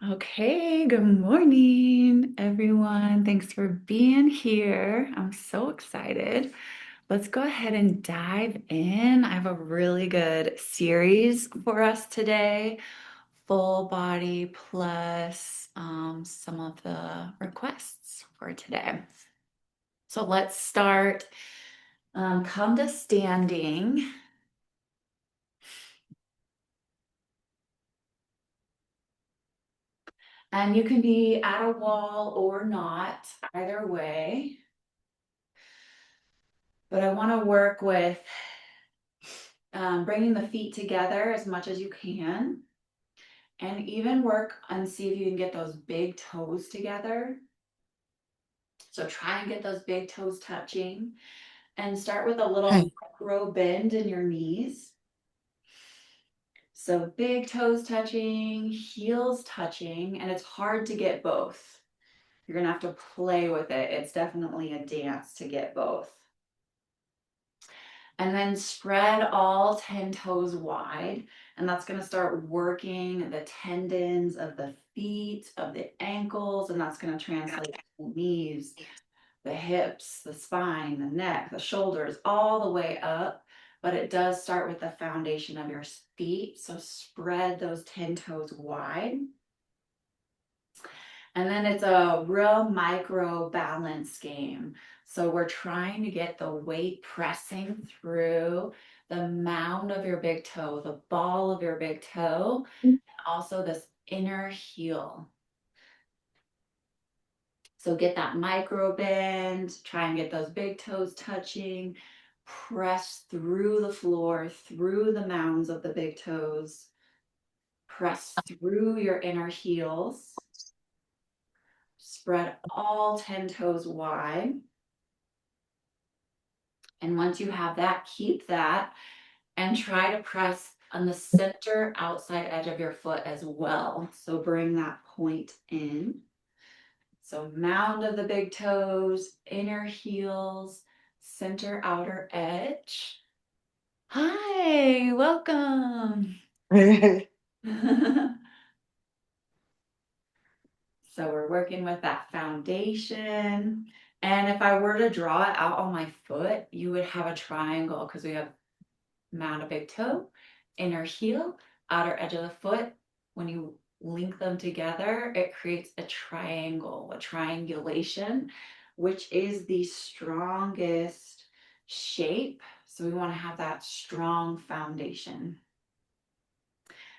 Okay, good morning, everyone. Thanks for being here. I'm so excited. Let's go ahead and dive in. I have a really good series for us today, full body plus some of the requests for today. So let's start. Come to standing. And you can be at a wall or not, either way. But I want to work with bringing the feet together as much as you can. And even work and see if you can get those big toes together. So try and get those big toes touching. And start with a little micro bend in your knees. So big toes touching, heels touching, and it's hard to get both. You're going to have to play with it. It's definitely a dance to get both. And then spread all 10 toes wide. And that's going to start working the tendons of the feet, of the ankles, and that's going to translate to the knees, the hips, the spine, the neck, the shoulders, all the way up. But it does start with the foundation of your feet. So spread those 10 toes wide. And then it's a real micro balance game. So we're trying to get the weight pressing through the mound of your big toe, the ball of your big toe, and also this inner heel. So get that micro bend, try and get those big toes touching, press through the floor, through the mounds of the big toes, press through your inner heels. Spread all 10 toes wide. And once you have that, keep that and try to press on the center outside edge of your foot as well. So bring that point in. So mound of the big toes, inner heels, center outer edge. Hi, welcome. So we're working with that foundation. And if I were to draw it out on my foot, you would have a triangle because we have mound of big toe, inner heel, outer edge of the foot. When you link them together, it creates a triangle, a triangulation, which is the strongest shape. So we want to have that strong foundation.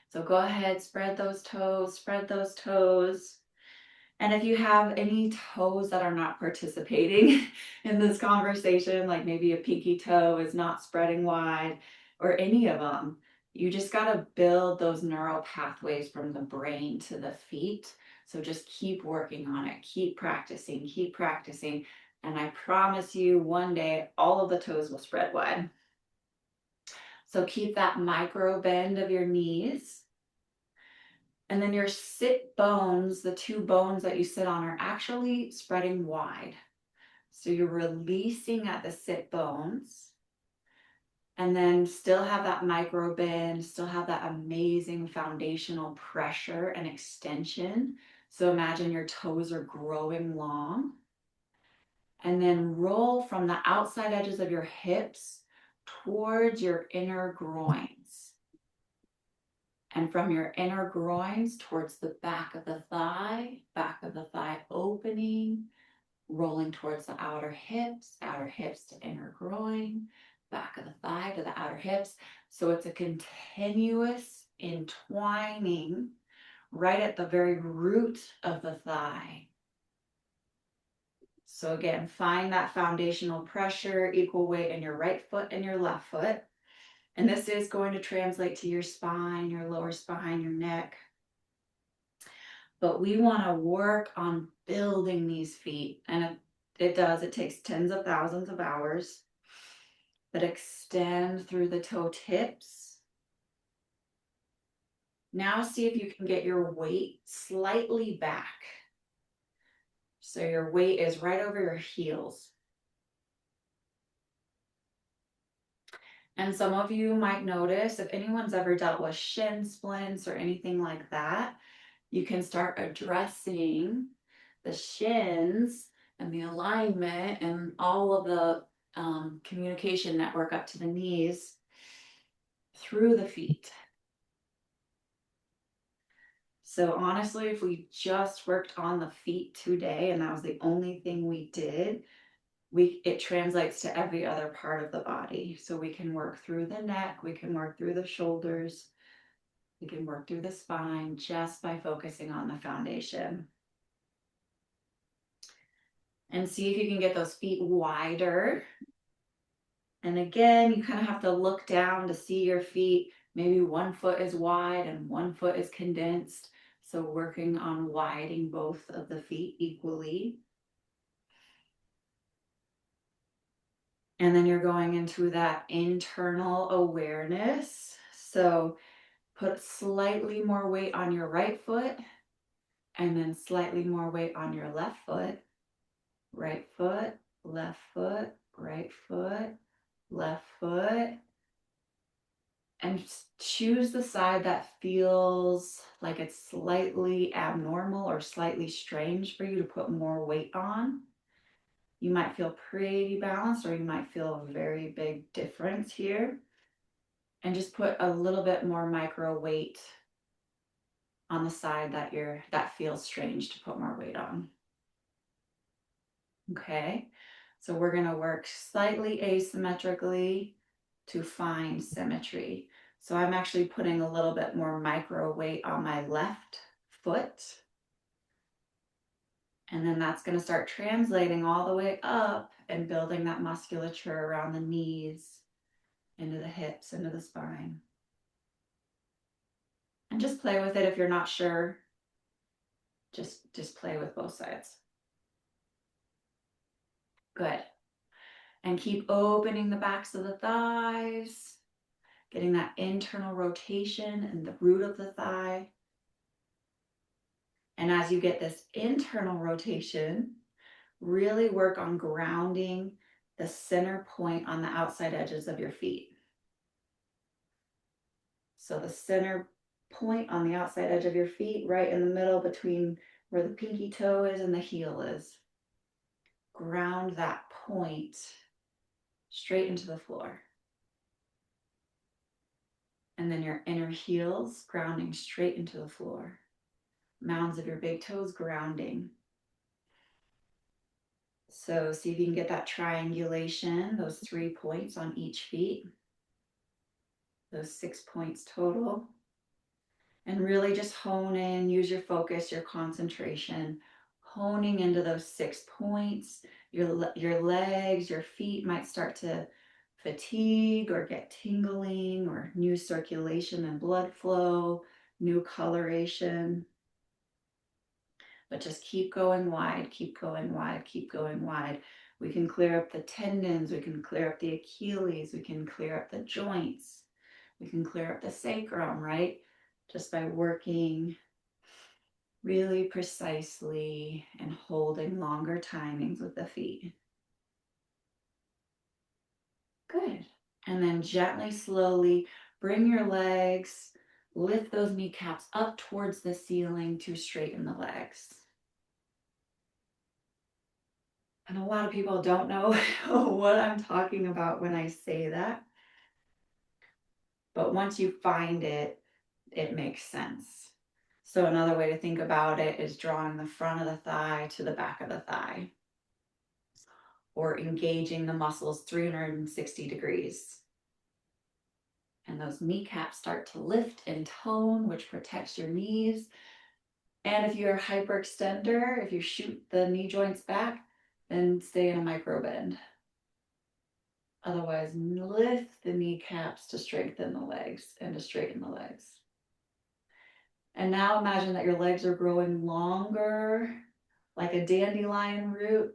So go ahead, spread those toes, spread those toes. And if you have any toes that are not participating in this conversation, like maybe a pinky toe is not spreading wide or any of them, you just got to build those neural pathways from the brain to the feet. So just keep working on it, keep practicing, keep practicing. And I promise you one day, all of the toes will spread wide. So keep that micro bend of your knees. And then your sit bones, the two bones that you sit on, are actually spreading wide. So you're releasing at the sit bones. And then still have that micro bend, still have that amazing foundational pressure and extension. So imagine your toes are growing long. And then roll from the outside edges of your hips towards your inner groins. And from your inner groins towards the back of the thigh opening, rolling towards the outer hips to inner groin, back of the thigh to the outer hips. So it's a continuous entwining right at the very root of the thigh. So again, find that foundational pressure, equal weight in your right foot and your left foot. And this is going to translate to your spine, your lower spine, your neck. But we want to work on building these feet. And it does, it takes tens of thousands of hours. But extend through the toe tips. Now see if you can get your weight slightly back. So your weight is right over your heels. And some of you might notice, if anyone's ever dealt with shin splints or anything like that, you can start addressing the shins and the alignment and all of the communication network up to the knees through the feet. So honestly, if we just worked on the feet today and that was the only thing we did, it translates to every other part of the body. So we can work through the neck, we can work through the shoulders, we can work through the spine just by focusing on the foundation. And see if you can get those feet wider. And again, you kind of have to look down to see your feet. Maybe one foot is wide and one foot is condensed. So working on widening both of the feet equally. And then you're going into that internal awareness. So put slightly more weight on your right foot and then slightly more weight on your left foot. Right foot, left foot, right foot, left foot. And choose the side that feels like it's slightly abnormal or slightly strange for you to put more weight on. You might feel pretty balanced or you might feel a very big difference here. And just put a little bit more micro weight on the side that feels strange to put more weight on. Okay, so we're going to work slightly asymmetrically to find symmetry. So I'm actually putting a little bit more micro weight on my left foot. And then that's going to start translating all the way up and building that musculature around the knees, into the hips, into the spine. And just play with it if you're not sure. Just play with both sides. Good. And keep opening the backs of the thighs, getting that internal rotation in the root of the thigh. And as you get this internal rotation, really work on grounding the center point on the outside edges of your feet. So the center point on the outside edge of your feet, right in the middle between where the pinky toe is and the heel is. Ground that point straight into the floor. And then your inner heels grounding straight into the floor. Mounds of your big toes grounding. So see if you can get that triangulation, those 3 points on each feet. Those 6 points total. And really just hone in, use your focus, your concentration, honing into those 6 points. Your legs, your feet might start to fatigue or get tingling or new circulation and blood flow, new coloration. But just keep going wide, keep going wide, keep going wide. We can clear up the tendons, we can clear up the Achilles, we can clear up the joints, we can clear up the sacrum, right? Just by working really precisely and holding longer timings with the feet. Good. And then gently, slowly bring your legs, lift those kneecaps up towards the ceiling to straighten the legs. And a lot of people don't know what I'm talking about when I say that. But once you find it, it makes sense. So another way to think about it is drawing the front of the thigh to the back of the thigh, or engaging the muscles 360 degrees. And those kneecaps start to lift and tone, which protects your knees. And if you're a hyperextender, if you shoot the knee joints back, then stay in a micro bend. Otherwise, lift the kneecaps to strengthen the legs and to straighten the legs. And now imagine that your legs are growing longer, like a dandelion root,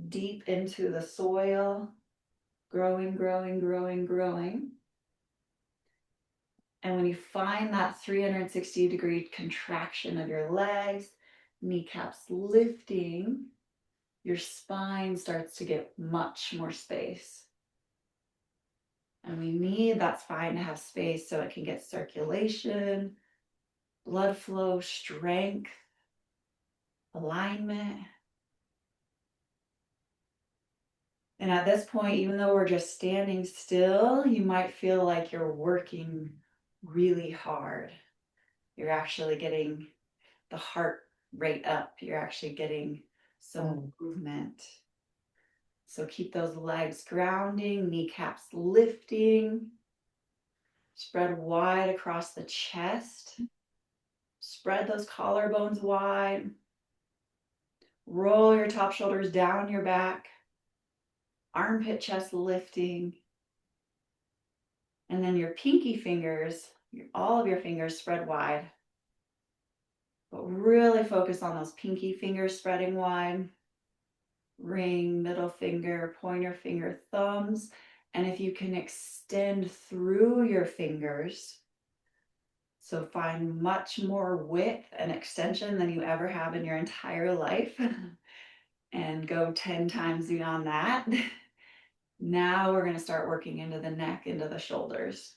deep into the soil, growing, growing, growing, growing. And when you find that 360-degree contraction of your legs, kneecaps lifting, your spine starts to get much more space. And we need that spine to have space so it can get circulation, blood flow, strength, alignment. And at this point, even though we're just standing still, you might feel like you're working really hard. You're actually getting the heart rate up. You're actually getting some movement. So keep those legs grounding, kneecaps lifting. Spread wide across the chest. Spread those collarbones wide. Roll your top shoulders down your back. Armpit chest lifting. And then your pinky fingers, all of your fingers spread wide. But really focus on those pinky fingers spreading wide. Ring, middle finger, pointer finger, thumbs. And if you can extend through your fingers, so find much more width and extension than you ever have in your entire life, and go 10 times beyond that. Now we're going to start working into the neck, into the shoulders.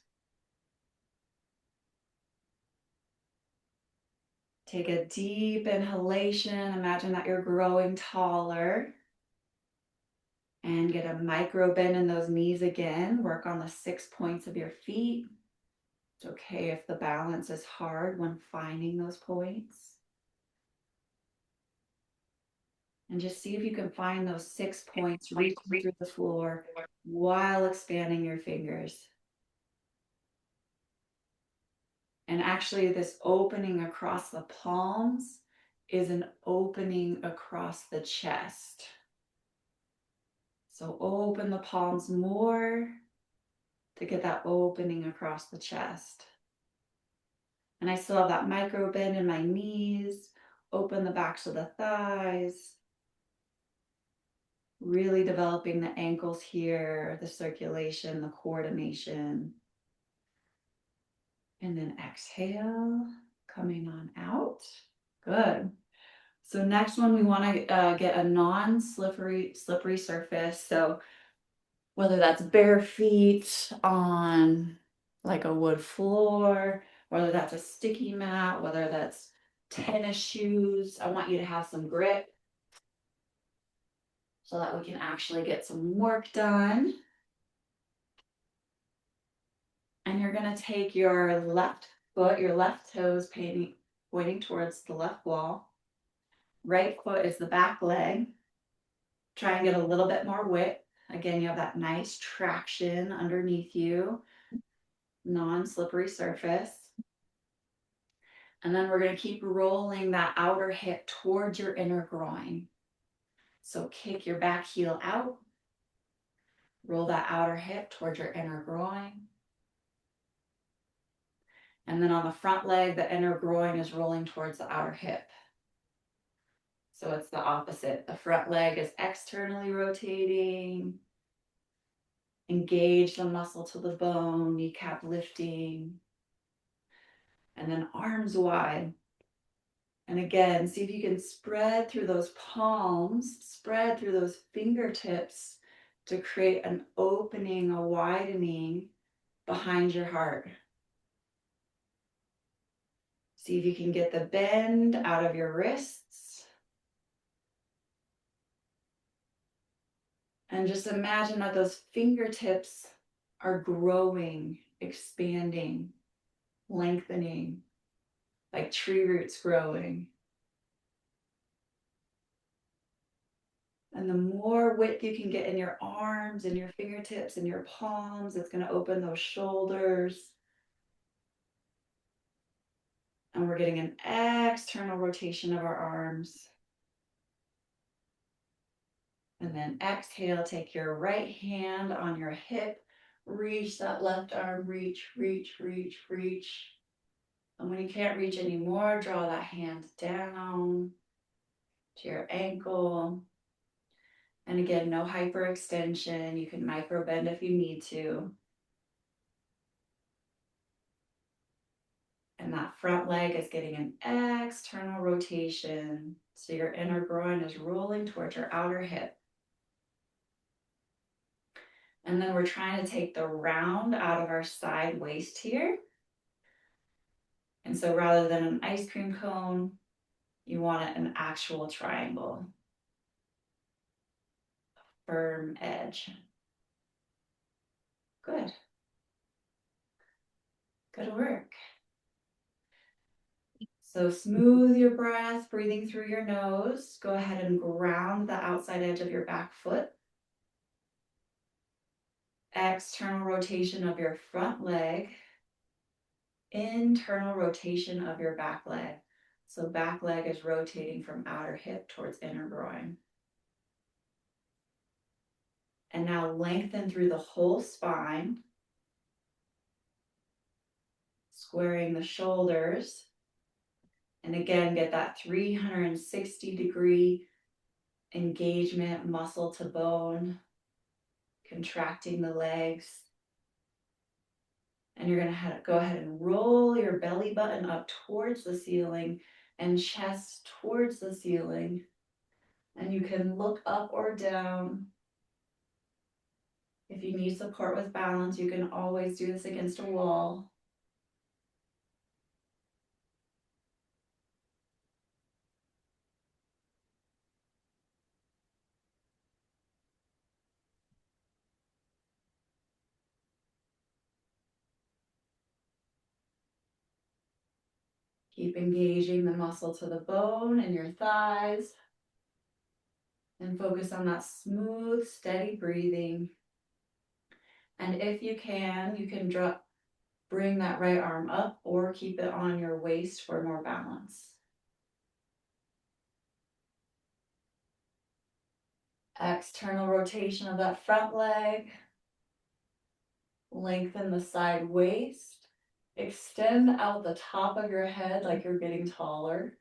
Take a deep inhalation. Imagine that you're growing taller. And get a micro bend in those knees again. Work on the 6 points of your feet. It's okay if the balance is hard when finding those points. And just see if you can find those 6 points reaching through the floor while expanding your fingers. And actually, this opening across the palms is an opening across the chest. So open the palms more to get that opening across the chest. And I still have that micro bend in my knees. Open the backs of the thighs. Really developing the ankles here, the circulation, the coordination. And then exhale, coming on out. Good. So next one, we want to get a non-slippery surface. So whether that's bare feet on like a wood floor, whether that's a sticky mat, whether that's tennis shoes, I want you to have some grip so that we can actually get some work done. And you're going to take your left foot, your left toes pointing towards the left wall. Right foot is the back leg. Try and get a little bit more width. Again, you have that nice traction underneath you, non-slippery surface. And then we're going to keep rolling that outer hip towards your inner groin. So kick your back heel out. Roll that outer hip towards your inner groin. And then on the front leg, the inner groin is rolling towards the outer hip. So it's the opposite. The front leg is externally rotating. Engage the muscle to the bone, kneecap lifting. And then arms wide. And again, see if you can spread through those palms, spread through those fingertips to create an opening, a widening behind your heart. See if you can get the bend out of your wrists. And just imagine that those fingertips are growing, expanding, lengthening, like tree roots growing. And the more width you can get in your arms and your fingertips and your palms, it's going to open those shoulders. And we're getting an external rotation of our arms. And then exhale, take your right hand on your hip, reach that left arm, reach, reach, reach, reach. And when you can't reach anymore, draw that hand down to your ankle. And again, no hyperextension. You can micro bend if you need to. And that front leg is getting an external rotation. So your inner groin is rolling towards your outer hip. And then we're trying to take the round out of our side waist here. And so rather than an ice cream cone, you want it an actual triangle. Firm edge. Good. Good work. So smooth your breath, breathing through your nose. Go ahead and ground the outside edge of your back foot. External rotation of your front leg. Internal rotation of your back leg. So back leg is rotating from outer hip towards inner groin. And now lengthen through the whole spine. Squaring the shoulders. And again, get that 360-degree engagement, muscle to bone, contracting the legs. And you're going to go ahead and roll your belly button up towards the ceiling and chest towards the ceiling. And you can look up or down. If you need support with balance, you can always do this against a wall. Keep engaging the muscle to the bone in your thighs. And focus on that smooth, steady breathing. And if you can bring that right arm up or keep it on your waist for more balance. External rotation of that front leg. Lengthen the side waist. Extend out the top of your head like you're getting taller.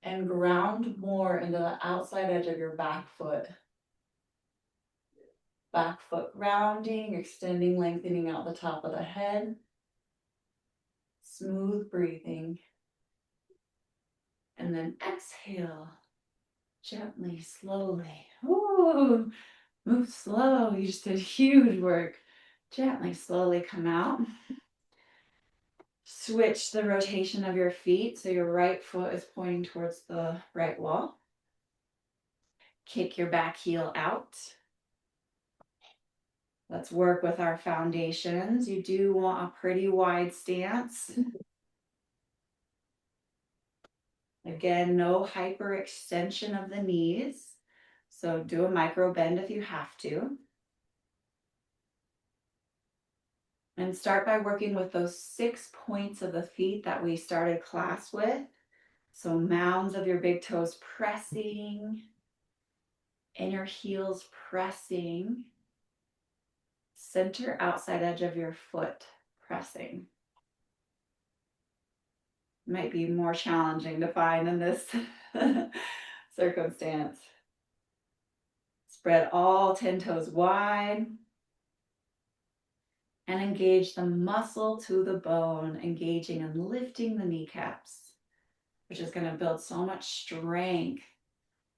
And ground more into the outside edge of your back foot. Back foot grounding, extending, lengthening out the top of the head. Smooth breathing. And then exhale. Gently, slowly. Ooh, move slow. You just did huge work. Gently, slowly come out. Switch the rotation of your feet so your right foot is pointing towards the right wall. Kick your back heel out. Let's work with our foundations. You do want a pretty wide stance. Again, no hyperextension of the knees. So do a micro bend if you have to. And start by working with those 6 points of the feet that we started class with. So mounds of your big toes pressing, inner heels pressing, center outside edge of your foot pressing. Might be more challenging to find in this circumstance. Spread all 10 toes wide. And engage the muscle to the bone, engaging and lifting the kneecaps, which is going to build so much strength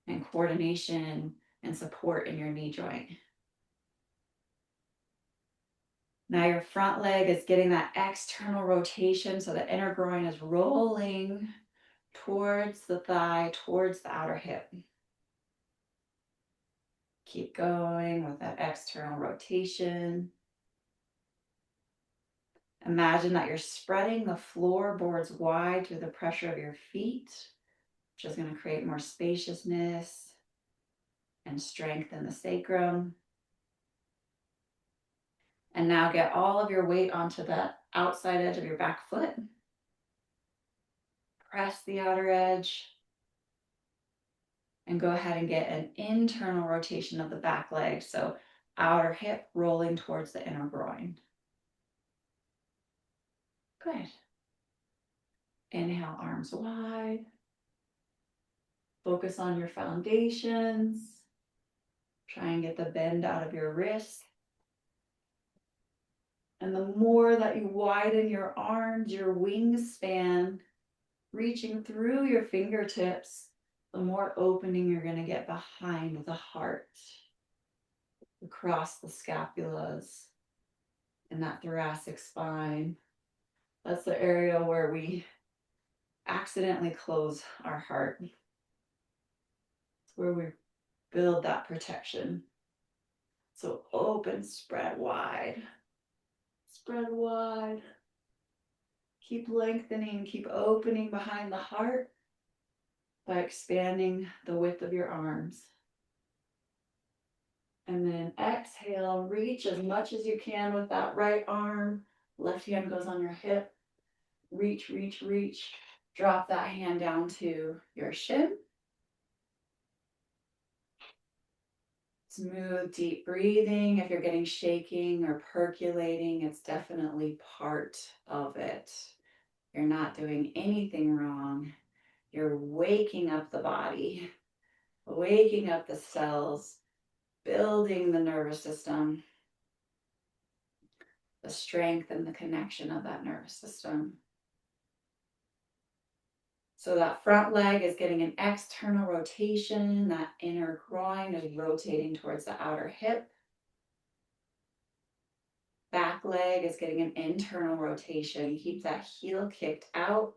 and coordination and support in your knee joint. Now your front leg is getting that external rotation, so the inner groin is rolling towards the thigh, towards the outer hip. Keep going with that external rotation. Imagine that you're spreading the floorboards wide through the pressure of your feet, which is going to create more spaciousness and strengthen the sacrum. And now get all of your weight onto the outside edge of your back foot. Press the outer edge. And go ahead and get an internal rotation of the back leg. So outer hip rolling towards the inner groin. Good. Inhale, arms wide. Focus on your foundations. Try and get the bend out of your wrists. And the more that you widen your arms, your wingspan, reaching through your fingertips, the more opening you're going to get behind the heart, across the scapulas, and that thoracic spine. That's the area where we accidentally close our heart. It's where we build that protection. So open, spread wide. Spread wide. Keep lengthening, keep opening behind the heart by expanding the width of your arms. And then exhale, reach as much as you can with that right arm. Left hand goes on your hip. Reach, reach, reach. Drop that hand down to your shin. Smooth, deep breathing. If you're getting shaking or percolating, it's definitely part of it. You're not doing anything wrong. You're waking up the body, waking up the cells, building the nervous system, the strength and the connection of that nervous system. So that front leg is getting an external rotation. That inner groin is rotating towards the outer hip. Back leg is getting an internal rotation. Keep that heel kicked out.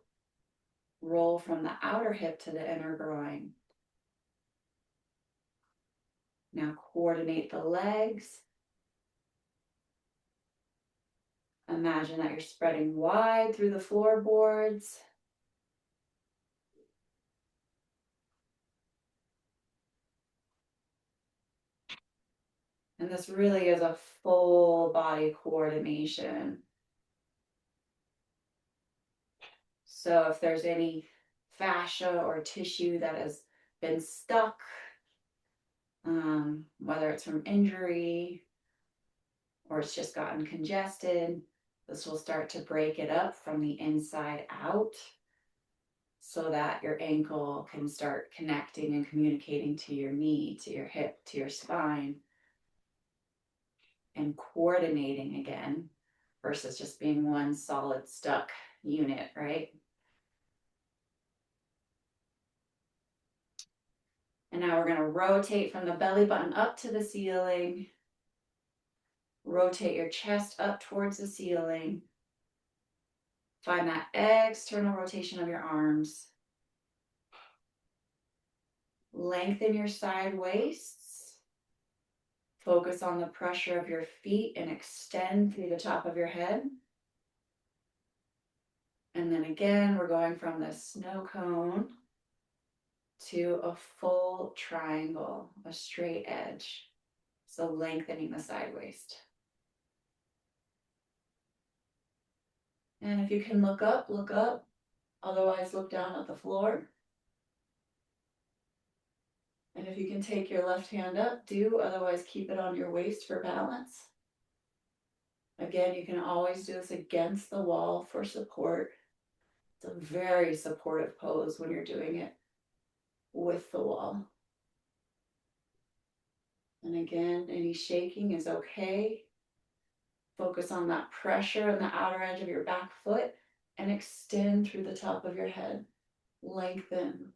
Roll from the outer hip to the inner groin. Now coordinate the legs. Imagine that you're spreading wide through the floorboards. And this really is a full body coordination. So if there's any fascia or tissue that has been stuck, whether it's from injury or it's just gotten congested, this will start to break it up from the inside out so that your ankle can start connecting and communicating to your knee, to your hip, to your spine, and coordinating again versus just being one solid stuck unit, right? And now we're going to rotate from the belly button up to the ceiling. Rotate your chest up towards the ceiling. Find that external rotation of your arms. Lengthen your side waists. Focus on the pressure of your feet and extend through the top of your head. And then again, we're going from the snow cone to a full triangle, a straight edge. So lengthening the side waist. And if you can look up, look up. Otherwise, look down at the floor. And if you can take your left hand up, do. Otherwise, keep it on your waist for balance. Again, you can always do this against the wall for support. It's a very supportive pose when you're doing it with the wall. And again, any shaking is okay. Focus on that pressure on the outer edge of your back foot and extend through the top of your head. Lengthen.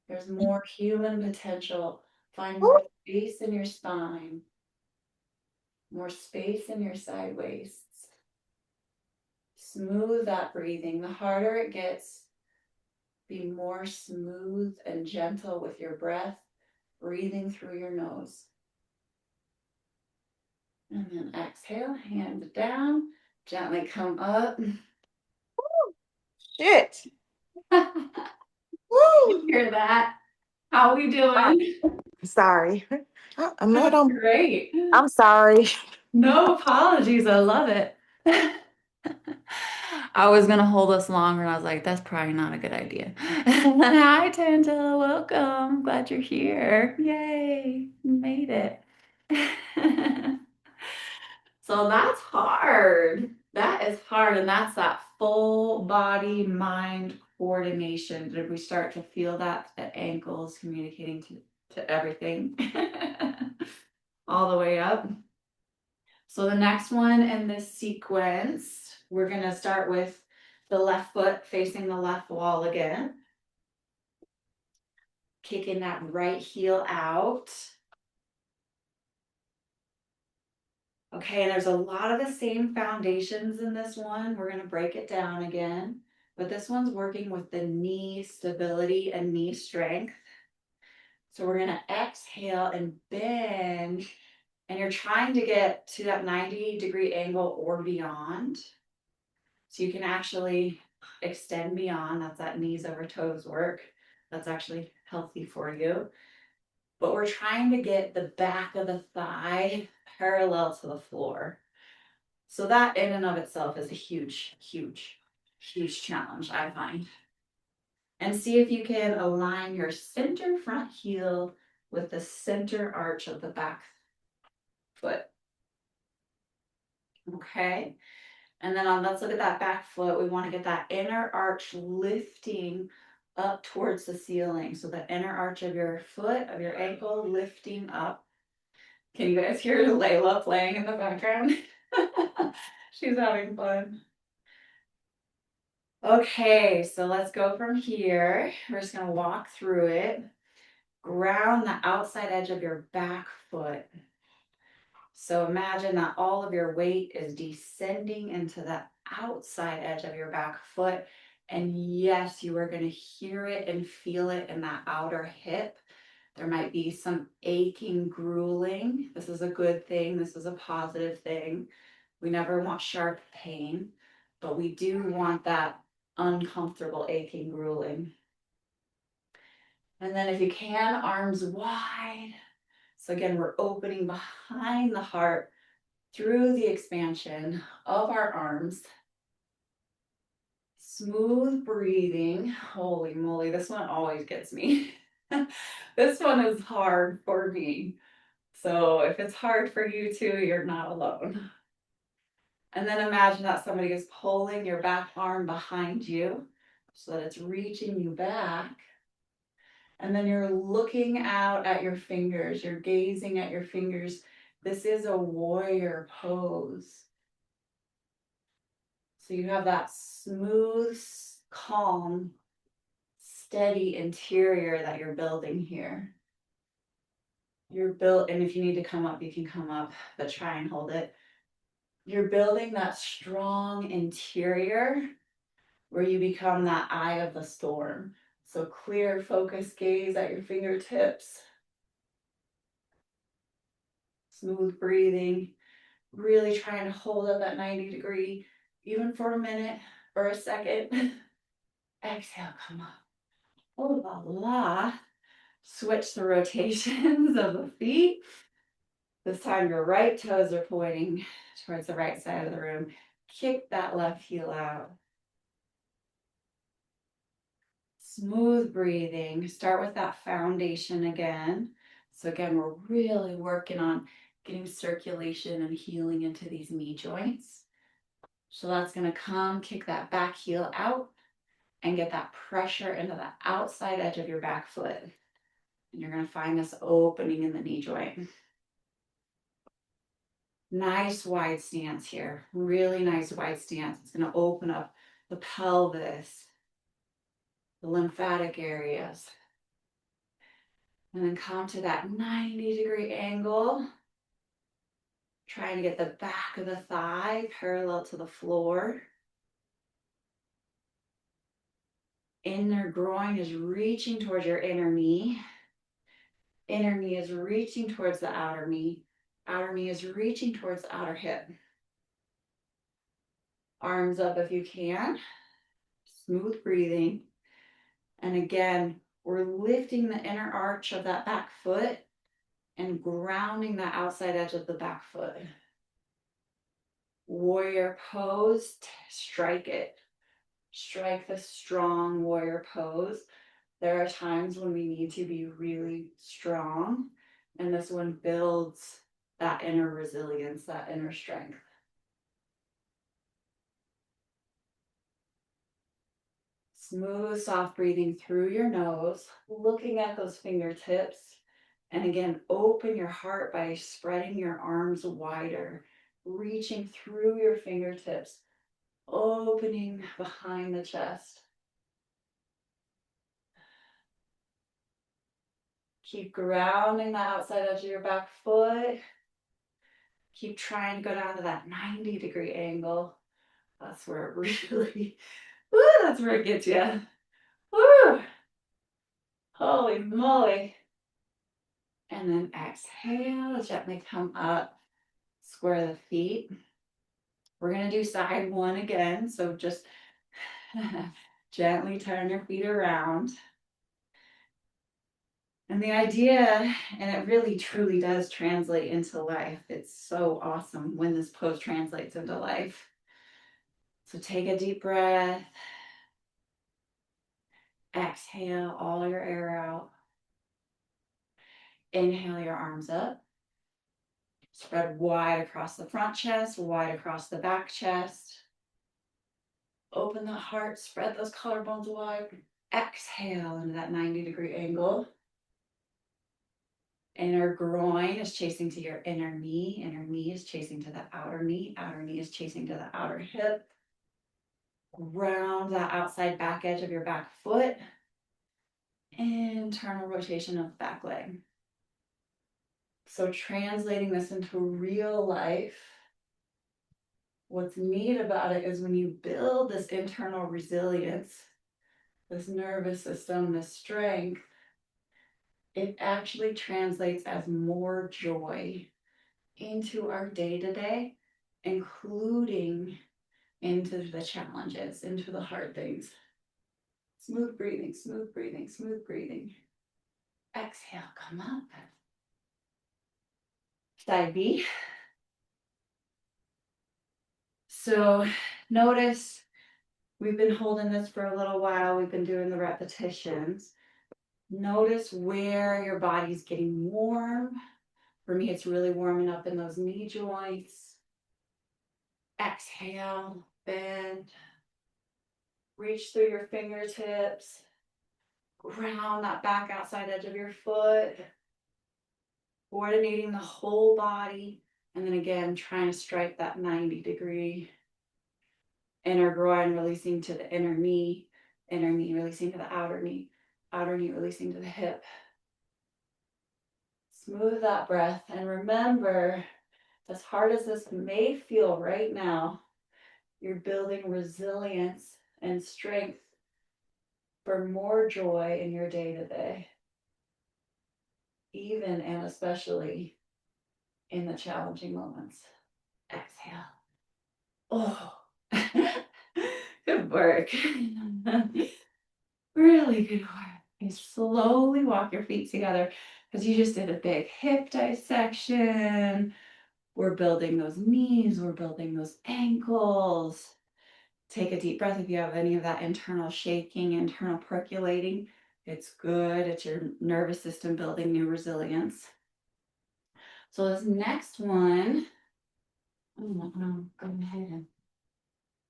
There's more human potential. Find more space in your spine. More space in your side waists. Smooth that breathing. The harder it gets, be more smooth and gentle with your breath, breathing through your nose. And then exhale, hands down, gently come up. Shit. You hear that? How we doing? Sorry. I'm not That's on. great. I'm sorry. No apologies. I love it. I was gonna hold us longer, and I was like, that's probably not a good idea. Hi, Tangela. Welcome. Glad you're here. Yay, you made it. So that's hard. That is hard. And that's that full body mind coordination. Did we start to feel that? The ankles communicating to everything all the way up. So the next one in this sequence, we're going to start with the left foot facing the left wall again. Kicking that right heel out. Okay, there's a lot of the same foundations in this one. We're gonna break it down again, but this one's working with the knee stability and knee strength. So we're gonna exhale and bend, and you're trying to get to that 90-degree angle or beyond. So you can actually extend beyond, that's that knees over toes work. That's actually healthy for you. But we're trying to get the back of the thigh parallel to the floor. So that in and of itself is a huge, huge, huge challenge, I find. And see if you can align your center front heel with the center arch of the back foot. Okay. And then let's look at that back foot. We want to get that inner arch lifting up towards the ceiling. So the inner arch of your foot, of your ankle, lifting up. Can you guys hear Layla playing in the background? She's having fun. Okay, so let's go from here. We're just gonna walk through it. Ground the outside edge of your back foot. So imagine that all of your weight is descending into the outside edge of your back foot. And yes, you are going to hear it and feel it in that outer hip. There might be some aching, grueling. This is a good thing. This is a positive thing. We never want sharp pain, but we do want that uncomfortable, aching, grueling. And then if you can, arms wide. So again, we're opening behind the heart through the expansion of our arms. Smooth breathing. Holy moly, this one always gets me. This one is hard for me. So if it's hard for you too, you're not alone. And then imagine that somebody is pulling your back arm behind you so that it's reaching you back. And then you're looking out at your fingers, you're gazing at your fingers. This is a warrior pose. So you have that smooth, calm, steady interior that you're building here. You're built, and if you need to come up, you can come up, but try and hold it. You're building that strong interior where you become that eye of the storm. So clear, focused gaze at your fingertips, smooth breathing, really trying to hold up that 90-degree, even for a minute or a second. Exhale, come up. Oh la la. Switch the rotations of the feet. This time your right toes are pointing towards the right side of the room. Kick that left heel out. Smooth breathing. Start with that foundation again. So again, we're really working on getting circulation and healing into these knee joints. So that's going to come, kick that back heel out and get that pressure into the outside edge of your back foot. And you're going to find this opening in the knee joint. Nice wide stance here. Really nice wide stance. It's going to open up the pelvis, the lymphatic areas. And then come to that 90-degree angle. Trying to get the back of the thigh parallel to the floor. Inner groin is reaching towards your inner knee. Inner knee is reaching towards the outer knee. Outer knee is reaching towards the outer hip. Arms up if you can. Smooth breathing. And again, we're lifting the inner arch of that back foot and grounding the outside edge of the back foot. Warrior pose, strike it. Strike the strong warrior pose. There are times when we need to be really strong, and this one builds that inner resilience, that inner strength. Smooth, soft breathing through your nose, looking at those fingertips. And again, open your heart by spreading your arms wider, reaching through your fingertips, opening behind the chest. Keep grounding the outside edge of your back foot. Keep trying to go down to that 90-degree angle. That's where it really, woo, that's where it gets you. Woo! Holy moly. And then exhale, gently come up, square the feet. We're going to do side one again. So just gently turn your feet around. And the idea, and it really truly does translate into life. It's so awesome when this pose translates into life. So take a deep breath. Exhale all your air out. Inhale your arms up. Spread wide across the front chest, wide across the back chest. Open the heart, spread those collarbones wide. Exhale into that 90-degree angle. Inner groin is chasing to your inner knee is chasing to the outer knee is chasing to the outer hip. Round that outside back edge of your back foot. Internal rotation of the back leg. So translating this into real life, what's neat about it is when you build this internal resilience, this nervous system, this strength, it actually translates as more joy into our day-to-day, including into the challenges, into the hard things. Smooth breathing, smooth breathing, smooth breathing. Exhale, come up. Side B. So notice we've been holding this for a little while. We've been doing the repetitions. Notice where your body's getting warm. For me, it's really warming up in those knee joints. Exhale, bend. Reach through your fingertips. Ground that back outside edge of your foot. Coordinating the whole body. And then again, trying to strike that 90-degree. Inner groin releasing to the inner knee releasing to the outer knee releasing to the hip. Smooth that breath. And remember, as hard as this may feel right now, you're building resilience and strength for more joy in your day-to-day, even and especially in the challenging moments. Exhale. Oh, good work. Really good work. And slowly walk your feet together because you just did a big hip dissection. We're building those knees, we're building those ankles. Take a deep breath if you have any of that internal shaking, internal percolating. It's good. It's your nervous system building new resilience. So this next one, I'm gonna go ahead and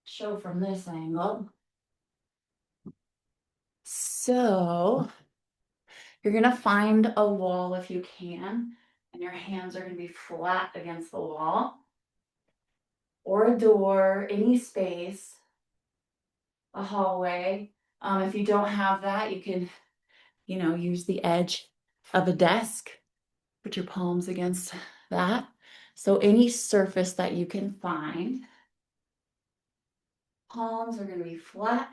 show from this angle. So you're gonna find a wall if you can, and your hands are gonna be flat against the wall or a door, any space, a hallway. If you don't have that, you can, use the edge of a desk. Put your palms against that. So any surface that you can find. Palms are going to be flat.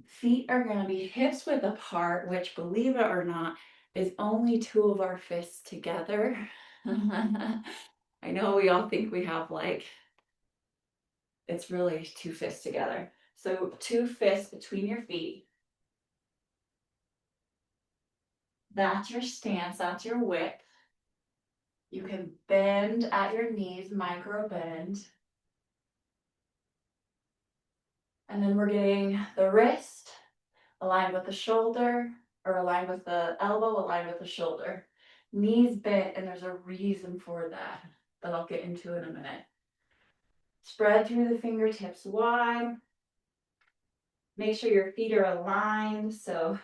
Feet are going to be hips width apart, which, believe it or not, is only two of our fists together. I know we all think we have it's really two fists together. So two fists between your feet. That's your stance, that's your width. You can bend at your knees, micro bend. And then we're getting the wrist aligned with the shoulder, or aligned with the elbow, aligned with the shoulder. Knees bent, and there's a reason for that I'll get into in a minute. Spread through the fingertips wide. Make sure your feet are aligned so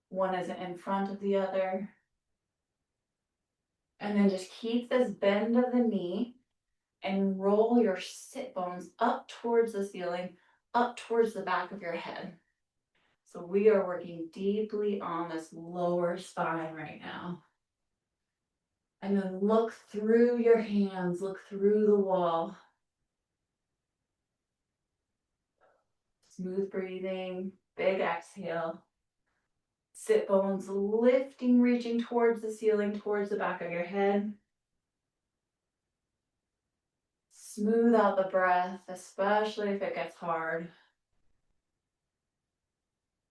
one isn't in front of the other. And then just keep this bend of the knee and roll your sit bones up towards the ceiling, up towards the back of your head. So we are working deeply on this lower spine right now. And then look through your hands, look through the wall. Smooth breathing, big exhale. Sit bones lifting, reaching towards the ceiling, towards the back of your head. Smooth out the breath, especially if it gets hard.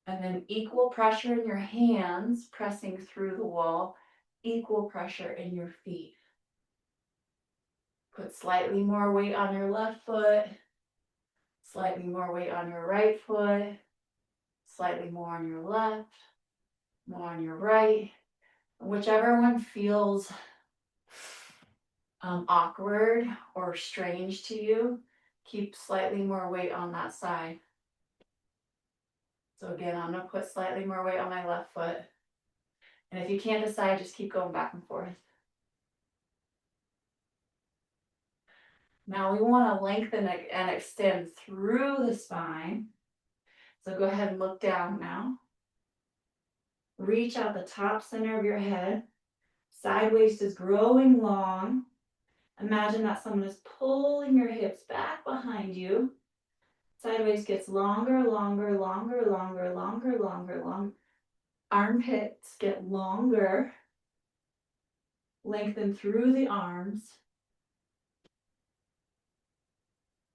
And then equal pressure in your hands, pressing through the wall, equal pressure in your feet. Put slightly more weight on your left foot, slightly more weight on your right foot, slightly more on your left, more on your right. Whichever one feels awkward or strange to you, keep slightly more weight on that side. So again, I'm gonna put slightly more weight on my left foot. And if you can't decide, just keep going back and forth. Now we wanna lengthen and extend through the spine. So go ahead and look down now. Reach out the top center of your head. Side waist is growing long. Imagine that someone is pulling your hips back behind you. Side waist gets longer, longer, longer, longer, longer, longer, longer. Armpits get longer. Lengthen through the arms.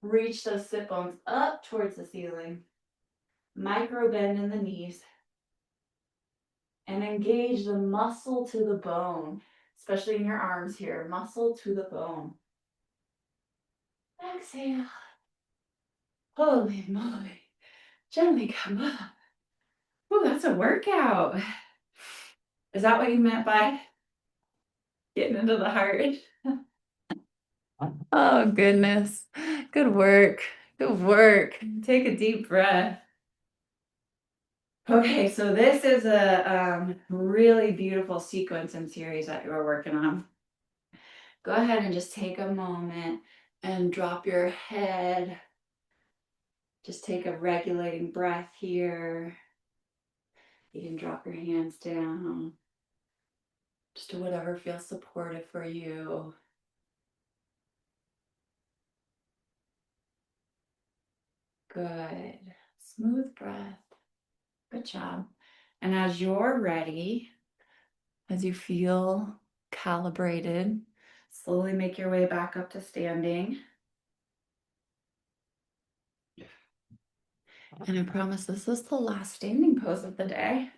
Reach those sit bones up towards the ceiling. Micro bend in the knees. And engage the muscle to the bone, especially in your arms here. Muscle to the bone. Exhale. Holy moly. Gently come up. Oh, that's a workout. Is that what you meant by getting into the heart? Oh, goodness. Good work. Good work. Take a deep breath. Okay, so this is a really beautiful sequence and series that you're working on. Go ahead and just take a moment and drop your head. Just take a regulating breath here. You can drop your hands down. Just do whatever feels supportive for you. Good. Smooth breath. Good job. And as you're ready, as you feel calibrated, slowly make your way back up to standing. And I promise this is the last standing pose of the day.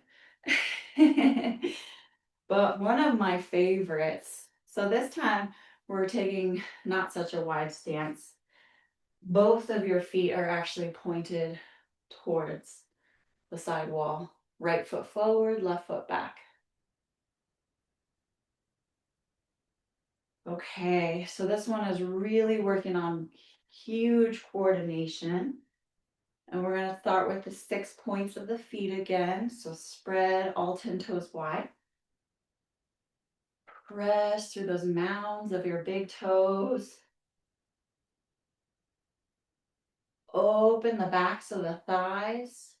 But one of my favorites. So this time we're taking not such a wide stance. Both of your feet are actually pointed towards the side wall. Right foot forward, left foot back. Okay, so this one is really working on huge coordination. And we're going to start with the 6 points of the feet again. So spread all 10 toes wide. Press through those mounds of your big toes. Open the backs of the thighs.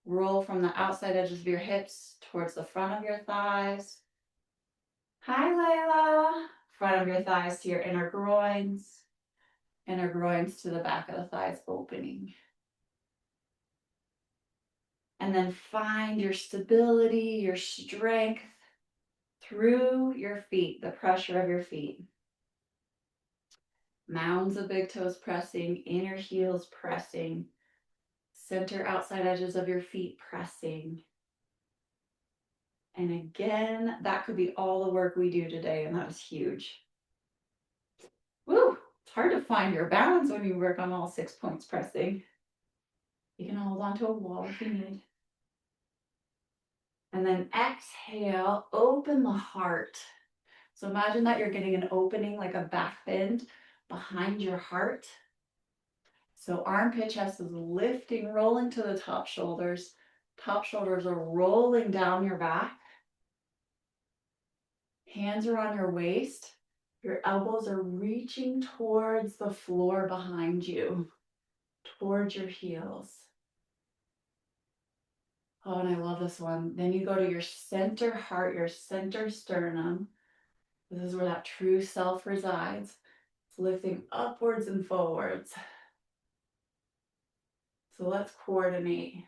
Roll from the outside edges of your hips towards the front of your thighs. Hi, Layla. Front of your thighs to your inner groins. Inner groins to the back of the thighs opening. And then find your stability, your strength through your feet, the pressure of your feet. Mounds of big toes pressing, inner heels pressing, center outside edges of your feet pressing. And again, that could be all the work we do today, and that was huge. Woo! It's hard to find your balance when you work on all 6 points pressing. You can hold onto a wall if you need. And then exhale, open the heart. So imagine that you're getting an opening, like a back bend behind your heart. So armpit chest is lifting, rolling to the top shoulders. Top shoulders are rolling down your back. Hands are on your waist. Your elbows are reaching towards the floor behind you, towards your heels. Oh, and I love this one. Then you go to your center heart, your center sternum. This is where that true self resides. It's lifting upwards and forwards. So let's coordinate.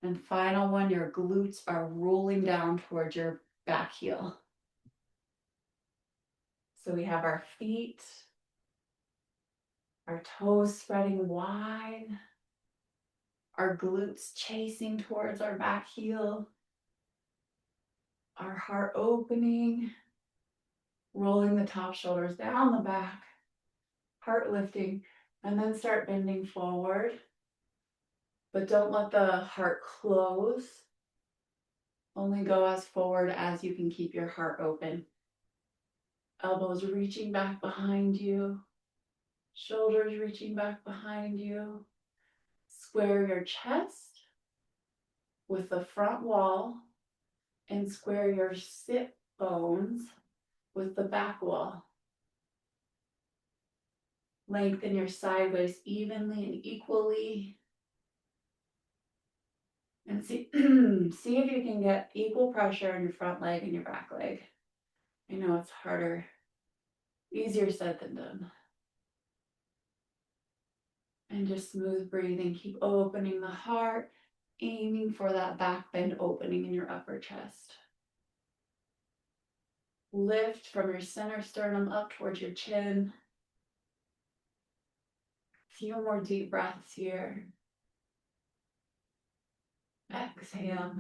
And final one, your glutes are rolling down towards your back heel. So we have our feet, our toes spreading wide, our glutes chasing towards our back heel, our heart opening, rolling the top shoulders down the back, heart lifting, and then start bending forward. But don't let the heart close. Only go as forward as you can keep your heart open. Elbows reaching back behind you, shoulders reaching back behind you. Square your chest with the front wall and square your sit bones with the back wall. Lengthen your sideways evenly and equally. And see, see if you can get equal pressure on your front leg and your back leg. I know it's harder, easier said than done. And just smooth breathing. Keep opening the heart, aiming for that back bend opening in your upper chest. Lift from your center sternum up towards your chin. Few more deep breaths here. Exhale.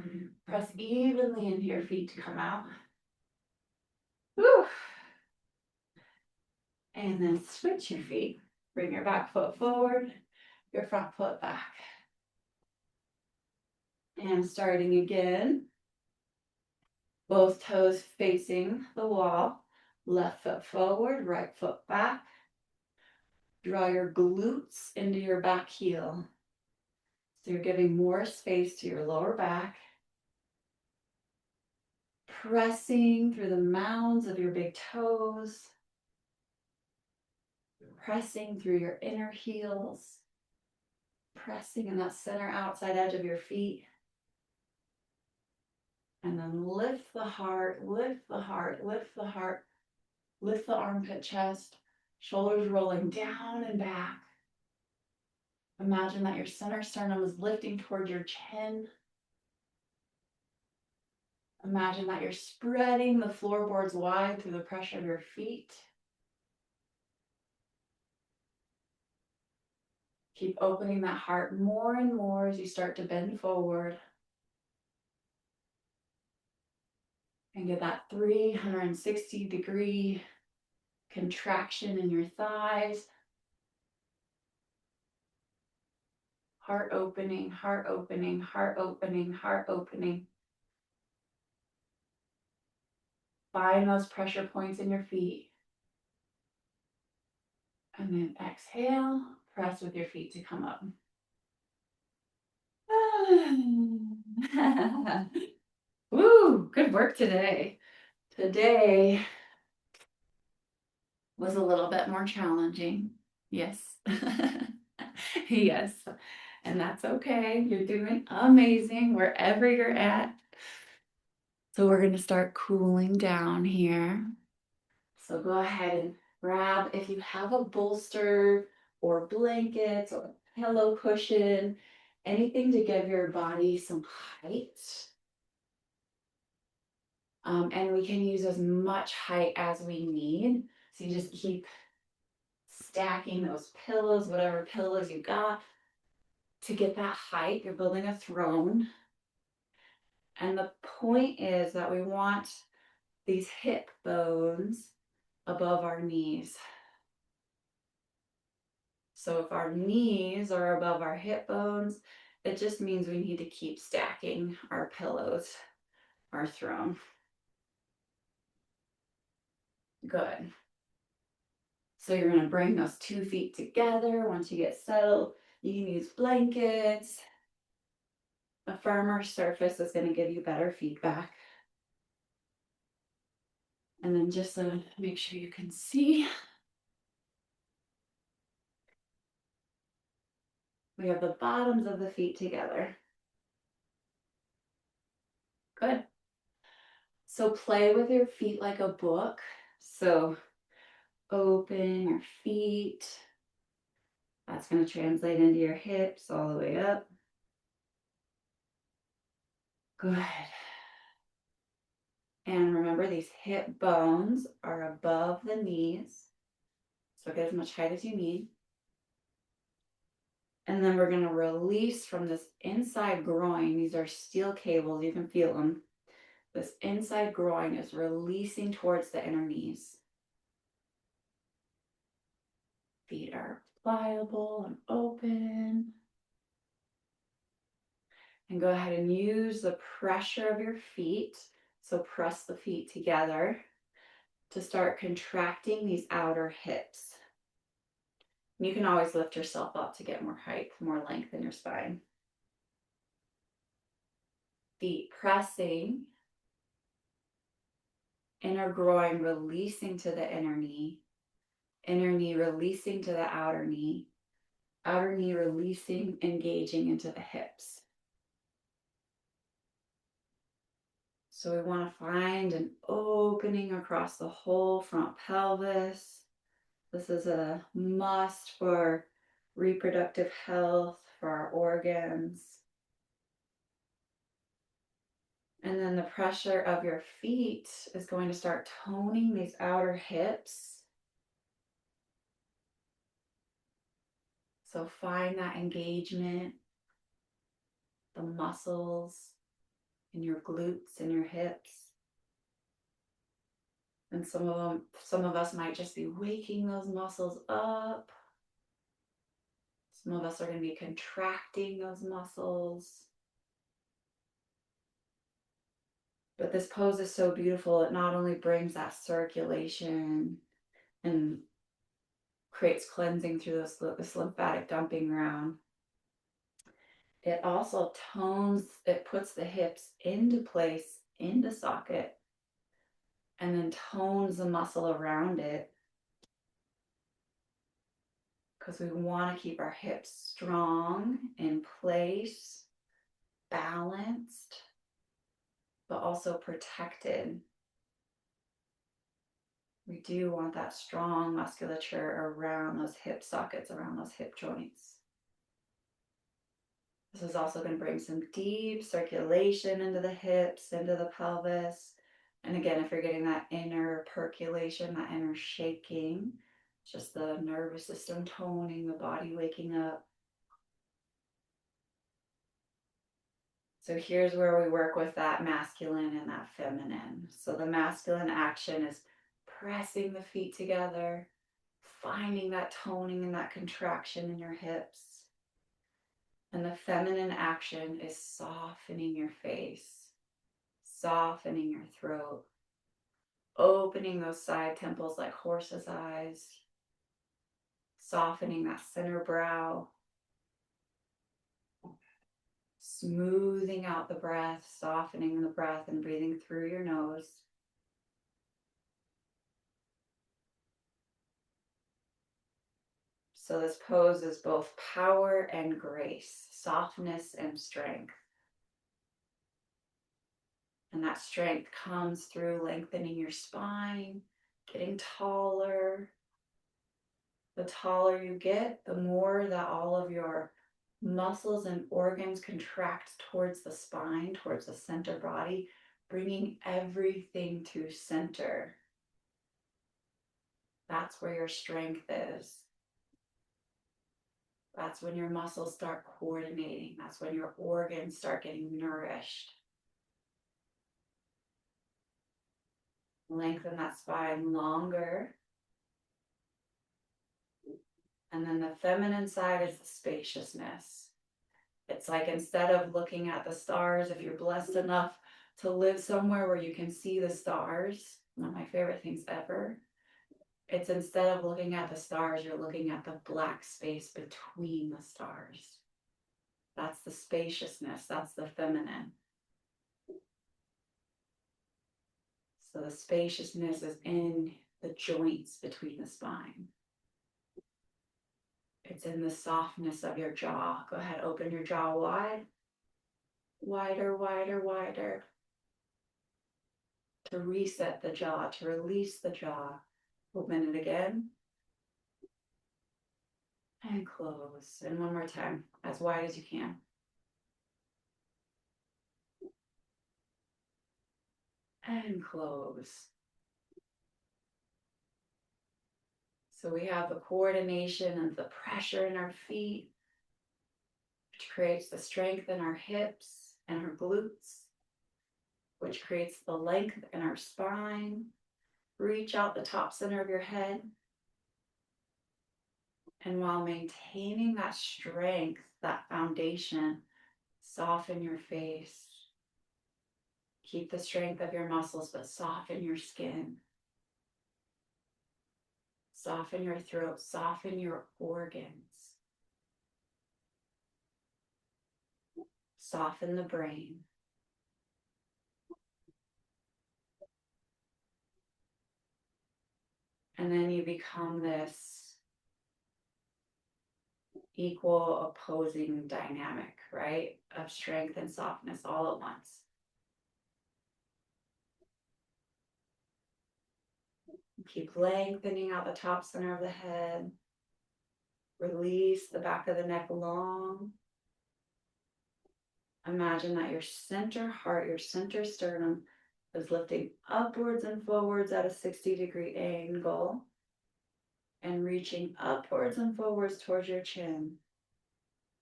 Press evenly into your feet to come out. Whew. And then switch your feet. Bring your back foot forward, your front foot back. And starting again. Both toes facing the wall. Left foot forward, right foot back. Draw your glutes into your back heel. So you're giving more space to your lower back. Pressing through the mounds of your big toes. Pressing through your inner heels. Pressing in that center outside edge of your feet. And then lift the heart, lift the heart, lift the heart. Lift the armpit chest. Shoulders rolling down and back. Imagine that your center sternum is lifting toward your chin. Imagine that you're spreading the floorboards wide through the pressure of your feet. Keep opening that heart more and more as you start to bend forward. And get that 360-degree contraction in your thighs. Heart opening, heart opening, heart opening, heart opening. Find those pressure points in your feet. And then exhale, press with your feet to come up. Woo, good work today. Today was a little bit more challenging. Yes. Yes. And that's okay. You're doing amazing wherever you're at. So we're going to start cooling down here. So go ahead and grab, if you have a bolster or blankets or a pillow cushion, anything to give your body some height. And we can use as much height as we need. So you just keep stacking those pillows, whatever pillows you got, to get that height. You're building a throne. And the point is that we want these hip bones above our knees. So if our knees are above our hip bones, it just means we need to keep stacking our pillows, our throne. Good. So you're going to bring those 2 feet together. Once you get settled, you can use blankets. A firmer surface is going to give you better feedback. And then just make sure you can see. We have the bottoms of the feet together. Good. So play with your feet like a book. So open your feet. That's going to translate into your hips all the way up. Good. And remember, these hip bones are above the knees. So get as much height as you need. And then we're going to release from this inside groin. These are steel cables. You can feel them. This inside groin is releasing towards the inner knees. Feet are pliable and open. And go ahead and use the pressure of your feet. So press the feet together to start contracting these outer hips. You can always lift yourself up to get more height, more length in your spine. Feet pressing, inner groin releasing to the inner knee releasing to the outer knee releasing, engaging into the hips. So we want to find an opening across the whole front pelvis. This is a must for reproductive health, for our organs. And then the pressure of your feet is going to start toning these outer hips. So find that engagement, the muscles in your glutes and your hips. And some of us might just be waking those muscles up. Some of us are going to be contracting those muscles. But this pose is so beautiful. It not only brings that circulation and creates cleansing through this lymphatic dumping ground, it also tones, it puts the hips into place, into socket, and then tones the muscle around it. Because we want to keep our hips strong, in place, balanced, but also protected. We do want that strong musculature around those hip sockets, around those hip joints. This is also going to bring some deep circulation into the hips, into the pelvis. And again, if you're getting that inner percolation, that inner shaking, just the nervous system toning, the body waking up. So here's where we work with that masculine and that feminine. So the masculine action is pressing the feet together, finding that toning and that contraction in your hips. And the feminine action is softening your face, softening your throat, opening those side temples like horse's eyes, softening that center brow, smoothing out the breath, softening the breath and breathing through your nose. So this pose is both power and grace, softness and strength. And that strength comes through lengthening your spine, getting taller. The taller you get, the more that all of your muscles and organs contract towards the spine, towards the center body, bringing everything to center. That's where your strength is. That's when your muscles start coordinating. That's when your organs start getting nourished. Lengthen that spine longer. And then the feminine side is the spaciousness. It's like instead of looking at the stars, if you're blessed enough to live somewhere where you can see the stars, one of my favorite things ever, it's instead of looking at the stars, you're looking at the black space between the stars. That's the spaciousness, that's the feminine. So the spaciousness is in the joints between the spine. It's in the softness of your jaw. Go ahead, open your jaw wide. Wider, wider, wider. to reset the jaw, to release the jaw. Open it again. And close. And one more time, as wide as you can. And close. So we have the coordination and the pressure in our feet, which creates the strength in our hips and our glutes, which creates the length in our spine. Reach out the top center of your head. And while maintaining that strength, that foundation, soften your face. Keep the strength of your muscles, but soften your skin. Soften your throat, soften your organs. Soften the brain. And then you become this equal opposing dynamic, right? Of strength and softness all at once. Keep lengthening out the top center of the head. Release the back of the neck long. Imagine that your center heart, your center sternum is lifting upwards and forwards at a 60-degree angle and reaching upwards and forwards towards your chin.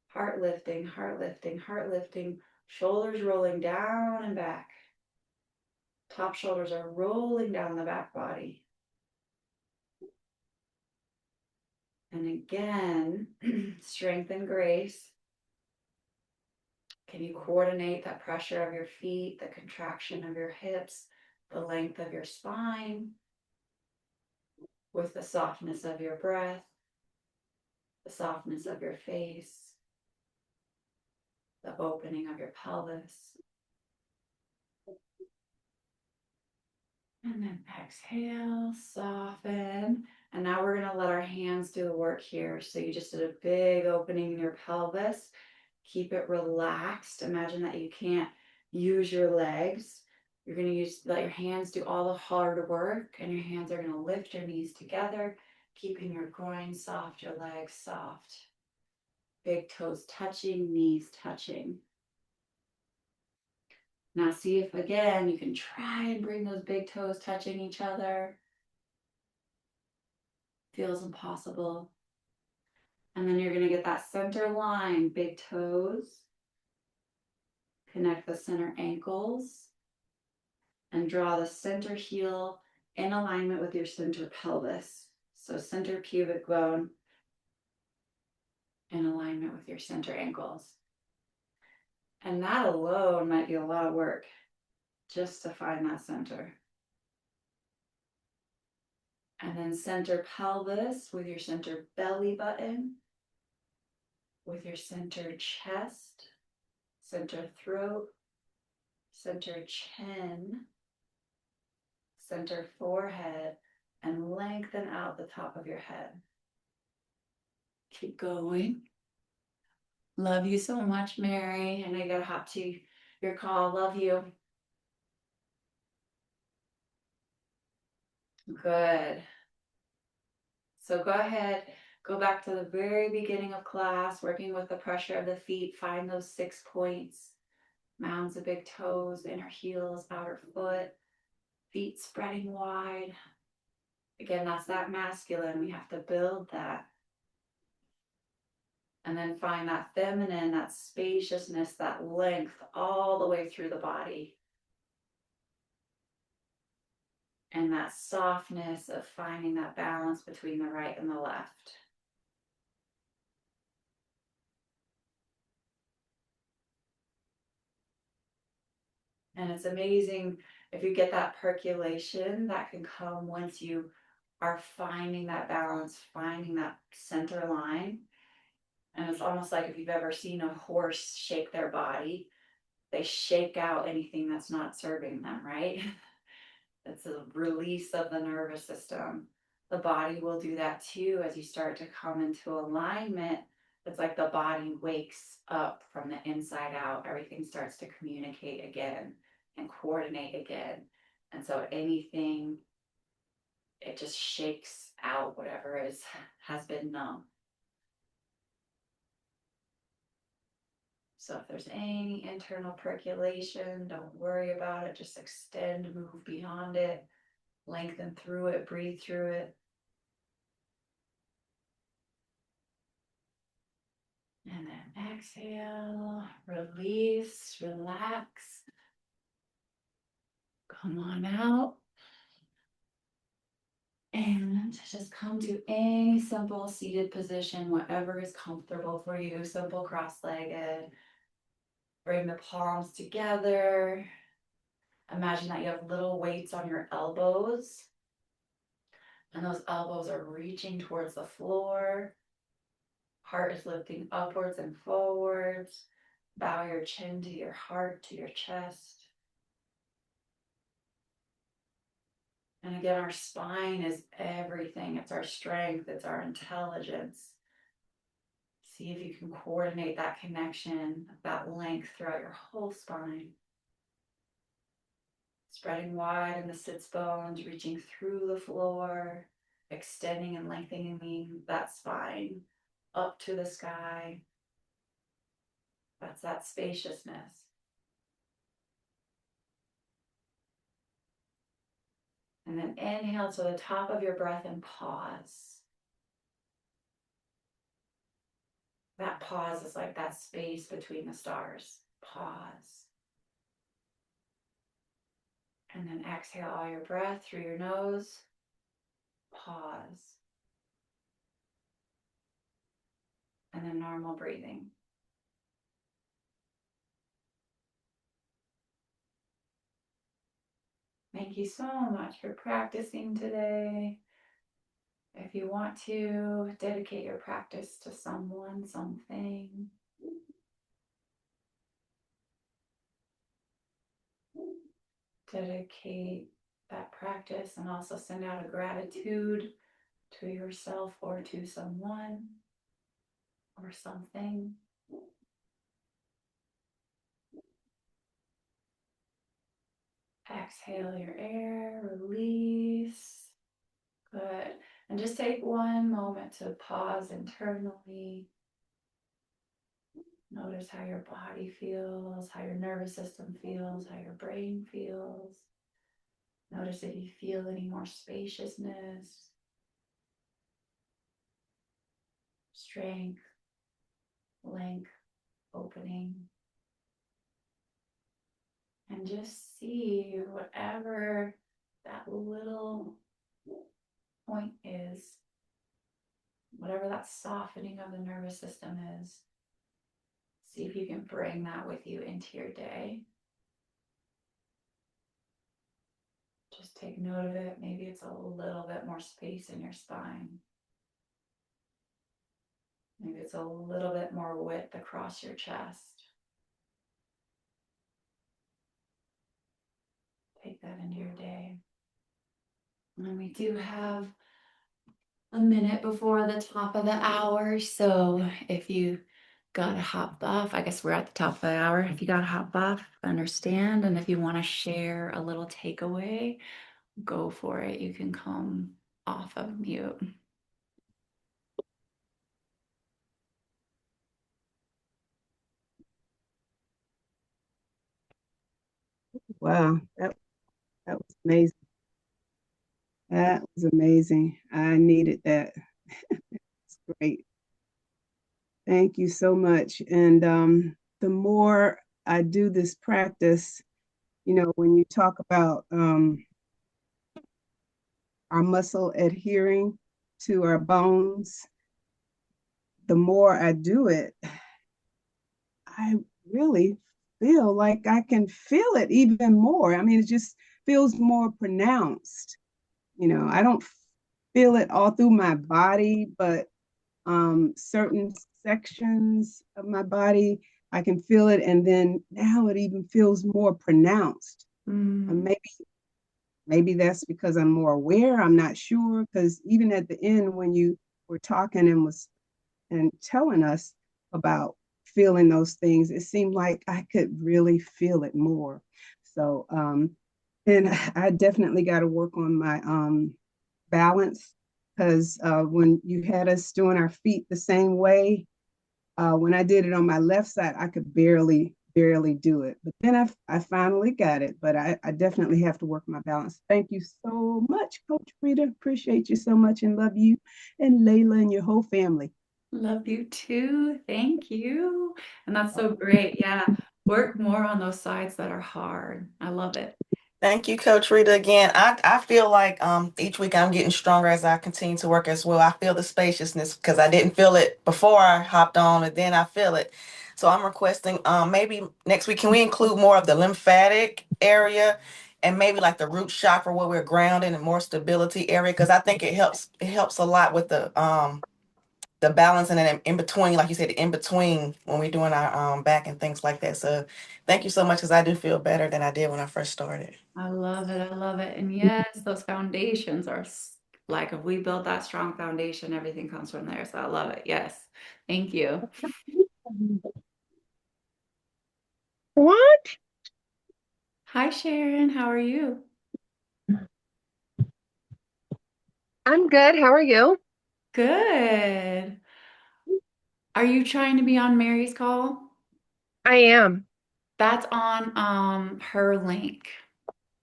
Heart lifting, heart lifting, heart lifting, shoulders rolling down and back. Top shoulders are rolling down the back body. And again, strength and grace. Can you coordinate that pressure of your feet, the contraction of your hips, the length of your spine, with the softness of your breath, the softness of your face, the opening of your pelvis. And then exhale, soften. And now we're going to let our hands do the work here. So you just did a big opening in your pelvis. Keep it relaxed. Imagine that you can't use your legs. You're going to let your hands do all the hard work, and your hands are going to lift your knees together, keeping your groin soft, your legs soft. Big toes touching, knees touching. Now see if again you can try and bring those big toes touching each other. Feels impossible. And then you're going to get that center line, big toes. Connect the center ankles and draw the center heel in alignment with your center pelvis. So center pubic bone in alignment with your center ankles. And that alone might be a lot of work just to find that center. And then center pelvis with your center belly button, with your center chest, center throat, center chin, center forehead, and lengthen out the top of your head. Keep going. Love you so much, Mary. I know you gotta hop to your call. Love you. Good. So go ahead, go back to the very beginning of class, working with the pressure of the feet. Find those 6 points. Mounds of big toes, inner heels, outer foot, feet spreading wide. Again, that's that masculine. We have to build that. And then find that feminine, that spaciousness, that length all the way through the body. And that softness of finding that balance between the right and the left. And it's amazing if you get that percolation that can come once you are finding that balance, finding that center line. And it's almost like if you've ever seen a horse shake their body, they shake out anything that's not serving them, right? It's a release of the nervous system. The body will do that too as you start to come into alignment. It's like the body wakes up from the inside out. Everything starts to communicate again and coordinate again. And so anything, it just shakes out whatever has been numb. So if there's any internal percolation, don't worry about it. Just extend, move beyond it, lengthen through it, breathe through it. And then exhale, release, relax. Come on out. And just come to any simple seated position, whatever is comfortable for you. Simple cross-legged. Bring the palms together. Imagine that you have little weights on your elbows. And those elbows are reaching towards the floor. Heart is lifting upwards and forwards. Bow your chin to your heart, to your chest. And again, our spine is everything. It's our strength, it's our intelligence. See if you can coordinate that connection, that length throughout your whole spine. Spreading wide in the sits bones, reaching through the floor, extending and lengthening that spine up to the sky. That's that spaciousness. And then inhale to the top of your breath and pause. That pause is like that space between the stars. Pause. And then exhale all your breath through your nose. Pause. And then normal breathing. Thank you so much for practicing today. If you want to dedicate your practice to someone, something, dedicate that practice and also send out a gratitude to yourself or to someone or something. Exhale your air, release. Good. And just take one moment to pause internally. Notice how your body feels, how your nervous system feels, how your brain feels. Notice if you feel any more spaciousness, strength, length, opening. And just see whatever that little point is, whatever that softening of the nervous system is. See if you can bring that with you into your day. Just take note of it. Maybe it's a little bit more space in your spine. Maybe it's a little bit more width across your chest. Take that into your day. And we do have a minute before the top of the hour. So if you gotta hop off, I guess we're at the top of the hour. If you gotta hop off, understand. And if you want to share a little takeaway, go for it. You can come off of mute. Wow, that was amazing. That was amazing. I needed that. It's great. Thank you so much. And the more I do this practice, when you talk about our muscle adhering to our bones, the more I do it, I really feel like I can feel it even more. I mean, it just feels more pronounced. I don't feel it all through my body, but certain sections of my body, I can feel it. And then now it even feels more pronounced. And maybe that's because I'm more aware. I'm not sure. Because even at the end, when you were talking and telling us about feeling those things, it seemed like I could really feel it more. So And I definitely got to work on my balance because when you had us doing our feet the same way, when I did it on my left side, I could barely do it. But then I finally got it. But I definitely have to work my balance. Thank you so much, Coach Rita. Appreciate you so much and love you and Layla and your whole family. Love you too. Thank you. And that's so great. Yeah. Work more on those sides that are hard. I love it. Thank you, Coach Rita. Again, I feel like each week I'm getting stronger as I continue to work as well. I feel the spaciousness because I didn't feel it before I hopped on, and then I feel it. So I'm requesting maybe next week can we include more of the lymphatic area and maybe like the root chakra where we're grounded and more stability area because I think it helps a lot with the balance and then in between, like you said, in between when we're doing our back and things like that. So thank you so much because I do feel better than I did when I first started. I love it. I love it. And yes, those foundations are like if we build that strong foundation, everything comes from there. So I love it. Yes. Thank you. What? Hi, Sharon. How are you? I'm good. How are you? Good. Are you trying to be on Mary's call? I am. That's on her link.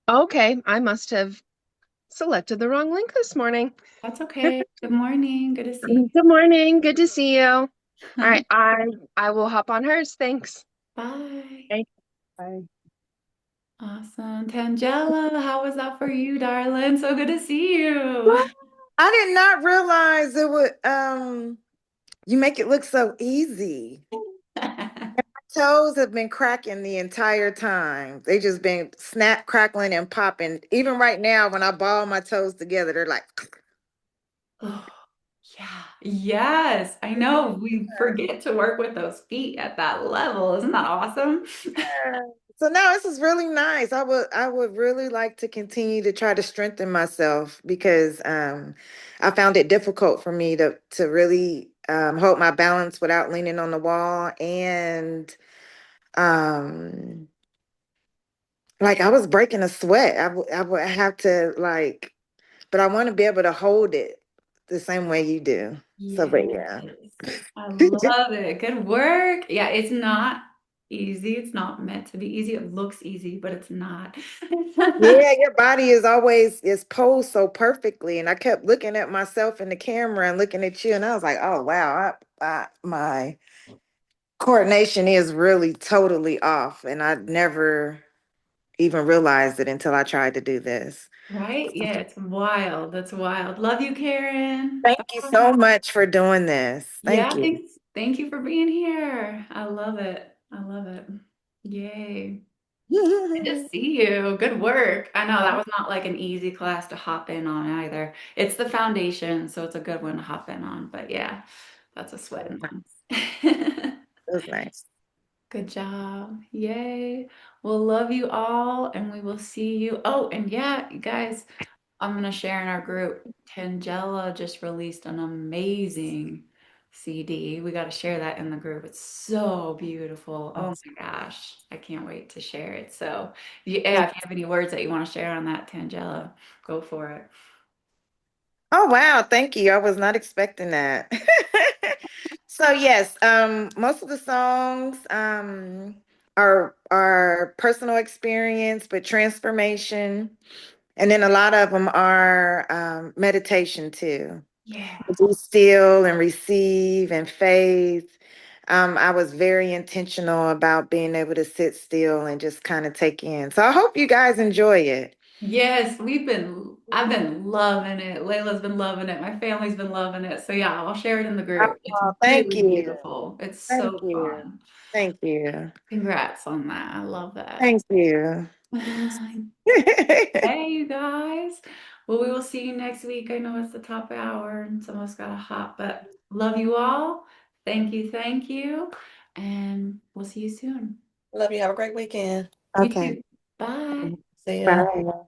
Okay, I must have selected the wrong link this morning. That's okay. Good morning. Good to see Good morning. Good to see you. All you. right, I will hop on hers. Thanks. Bye. Thank Bye. Awesome. Tangela, how was that for you, darling? So good to see you. I did not realize it would you make it look so easy. Toes have been cracking the entire time. They just been snap, crackling, and popping. Even right now, when I ball my toes together, they're like, Oh, yeah. Yes, I know. We forget to work with those feet at that level. Isn't that awesome? yeah. So no, this is really nice. I would really like to continue to try to strengthen myself because I found it difficult for me to really hold my balance without leaning on the wall and um like I was breaking a sweat. I would have to like, but I want to be able to hold it the same way you do. So, Yes, but yeah. I love it. Good work. Yeah, it's not easy. It's not meant to be easy. It looks easy, but it's not. Yeah, your body is always is posed so perfectly, and I kept looking at myself in the camera and looking at you, and I was like, "Oh wow, my coordination is really totally off," and I never even realized it until I tried to do this. Right? Yeah, it's wild. That's wild. Love you, Karen. Thank you Bye. so much for doing this. Thank Yeah, you. thanks. Thank you for being here. I love it. I love it. Yay. Good to see you. Good work. I know that was not like an easy class to hop in on either. It's the foundation, so it's a good one to hop in on. But yeah, that's a sweat in months. It was nice. Good job. Yay. We'll love you all and we will see you. Oh, and yeah, you guys, I'm gonna share in our group. Tangela just released an amazing CD. We got to share that in the group. It's so beautiful. Oh my gosh. I can't wait to share it. So, yeah, Thank if you have any words that you want to share on that, Tangela, go for it. Oh wow, thank you. I was not expecting that. So yes, most of the songs are personal experience, but transformation, and then a lot of them are meditation too. Yeah. Be still and receive and faith. I was very intentional about being able to sit still and just kind of take in. So I hope you guys enjoy it. Yes, I've been loving it. Layla's been loving it. My family's been loving it. So yeah, I'll share it in the group. It's Oh, thank really you. beautiful. It's Thank so you. fun. Thank you. Congrats on that. I love that. Thank you. Hey, you guys. Well, we will see you next week. I know it's the top hour and some of us got a hop, but love you all. Thank you. Thank you. And we'll see you soon. Love you. Have a great weekend. You Okay. too. Bye. See ya. Bye.